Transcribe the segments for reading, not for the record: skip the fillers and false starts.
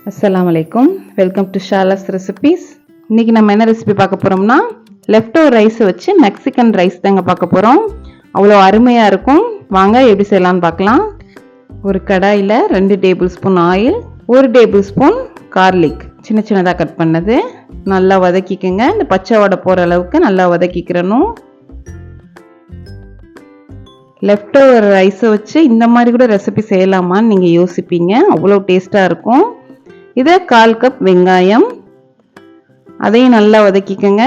அஸ்ஸலாமு அலைக்கும். Welcome to Shala's recipes. இன்னைக்கு நம்ம என்ன ரெசிபி பார்க்க போறோம்னா லெஃப்ட் ஓவர் ரைஸ் வச்சு மெக்சிகன் ரைஸ் தாங்க பார்க்க போறோம். அவ்வளோ அருமையா இருக்கும். வாங்க எப்படி செய்யலாம்னு பார்க்கலாம். ஒரு கடாயில் 2 table spoon oil, 1 table spoon garlic சின்ன சின்னதாக கட் பண்ணது நல்லா வதக்கிக்கங்க. இந்த பச்சை வடை போகிற அளவுக்கு நல்லா வதக்கிக்கிறணும். லெஃப்ட் ஓவர் ரைஸை வச்சு இந்த மாதிரி கூட ரெசிபி செய்யலாமான்னு நீங்கள் யோசிப்பீங்க. அவ்வளோ டேஸ்ட்டாக இருக்கும். இதை 1/4 கப் வெங்காயம், அதையும் நல்லா வதக்கிக்கங்க.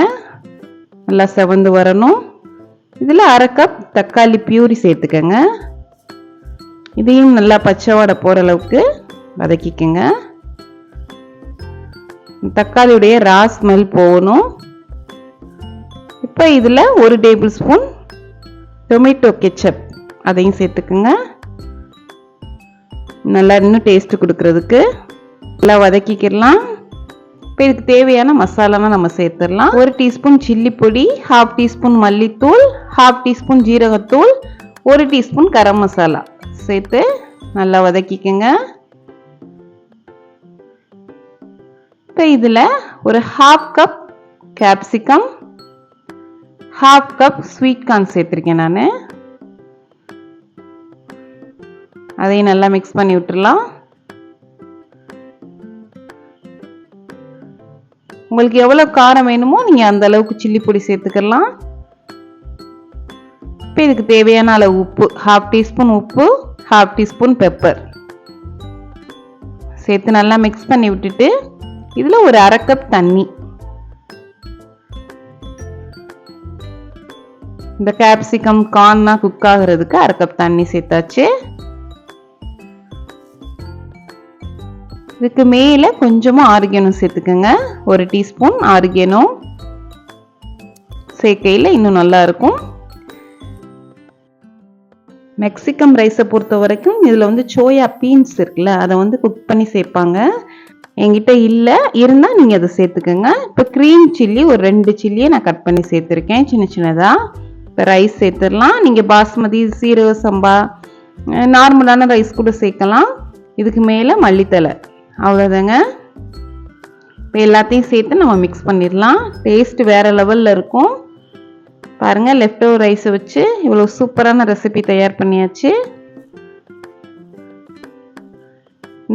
நல்லா செவந்து வரணும். இதில் 1/2 கப் தக்காளி பியூரி சேர்த்துக்கங்க. இதையும் நல்லா பச்சை வடை போகிற அளவுக்கு வதக்கிக்கங்க. தக்காளியுடைய ரா ஸ்மெல் போகணும். இப்போ இதில் 1 டேபிள் ஸ்பூன் டொமேட்டோ கெச்சப் அதையும் சேர்த்துக்குங்க. நல்லா இன்னும் டேஸ்ட் கொடுக்கறதுக்கு நல்லா வதக்கிக்கலாம். இப்போ இதுக்கு தேவையான மசாலாலாம் நம்ம சேர்த்துடலாம். 1 டீஸ்பூன் சில்லி பொடி, 1/2 டீஸ்பூன் மல்லித்தூள், 1/2 டீஸ்பூன் ஜீரகத்தூள், 1 டீஸ்பூன் கரம் மசாலா சேர்த்து நல்லா வதக்கிக்கங்க. இப்போ இதில் ஒரு 1/2 cup capsicum, 1/2 cup sweet corn சேர்த்துருக்கேன் நான். அதையும் நல்லா மிக்ஸ் பண்ணி விட்டுடலாம். உங்களுக்கு எவ்வளோ காரம் வேணுமோ நீங்கள் அந்த அளவுக்கு சில்லி பொடி சேர்த்துக்கலாம். இப்போ இதுக்கு தேவையான அளவு உப்பு, 1/2 டீஸ்பூன் உப்பு, 1/2 டீஸ்பூன் பெப்பர் சேர்த்து நல்லா மிக்ஸ் பண்ணி விட்டுட்டு இதில் ஒரு 1/2 கப் தண்ணி. இந்த கேப்சிகம் கார்னா குக் ஆகிறதுக்கு 1/2 கப் தண்ணி சேர்த்தாச்சு. இதுக்கு மேலே கொஞ்சமாக ஆரிகேனோ சேர்த்துக்கோங்க. 1 டீஸ்பூன் ஆரிகேனோ சேர்க்கையில் இன்னும் நல்லா இருக்கும். மெக்சிகம் ரைஸை பொறுத்த வரைக்கும் இதில் சோயா பீன்ஸ் இருக்குல்ல, அதை குக் பண்ணி சேர்ப்பாங்க. என்கிட்ட இல்லை, இருந்தால் நீங்கள் அதை சேர்த்துக்கோங்க. இப்போ க்ரீன் சில்லி ஒரு 2 சில்லியை நான் கட் பண்ணி சேர்த்துருக்கேன் சின்ன சின்னதாக. இப்போ ரைஸ் சேர்த்துடலாம். நீங்கள் பாஸ்மதி, சீரக சம்பா, நார்மலான ரைஸ் கூட சேர்க்கலாம். இதுக்கு மேலே மல்லித்தலை, அவ்வளோதாங்க. இப்போ எல்லாத்தையும் சேர்த்து நம்ம மிக்ஸ் பண்ணிடலாம். டேஸ்ட் வேறு லெவலில் இருக்கும். பாருங்கள், லெஃப்ட் ஓவர் ரைஸை வச்சு இவ்வளோ சூப்பரான ரெசிபி தயார் பண்ணியாச்சு.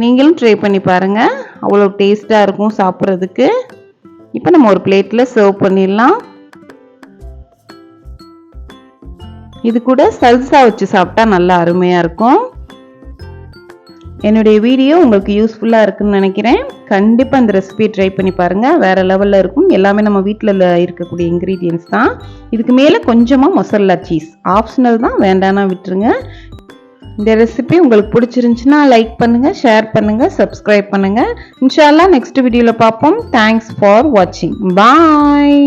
நீங்களும் ட்ரை பண்ணி பாருங்கள். அவ்வளோ டேஸ்ட்டாக இருக்கும் சாப்பிட்றதுக்கு. இப்போ நம்ம ஒரு பிளேட்டில் சர்வ் பண்ணிடலாம். இது கூட சல்சா வச்சு சாப்பிட்டா நல்லா அருமையாக இருக்கும். என்னுடைய வீடியோ உங்களுக்கு யூஸ்ஃபுல்லாக இருக்குன்னு நினைக்கிறேன். கண்டிப்பாக இந்த ரெசிபி ட்ரை பண்ணி பாருங்கள். வேறு லெவலில் இருக்கும். எல்லாமே நம்ம வீட்டில் இருக்கக்கூடிய இன்க்ரீடியன்ஸ் தான். இதுக்கு மேலே கொஞ்சமாக மொசரல்லா சீஸ் ஆப்ஷனல் தான், வேண்டானா விட்டுருங்க. இந்த ரெசிபி உங்களுக்கு பிடிச்சிருந்துச்சுன்னா லைக் பண்ணுங்கள், ஷேர் பண்ணுங்கள், சப்ஸ்கிரைப் பண்ணுங்கள். இன்ஷா அல்லாஹ் நெக்ஸ்ட் வீடியோவில் பார்ப்போம். தேங்க்ஸ் ஃபார் வாட்சிங். பாய்.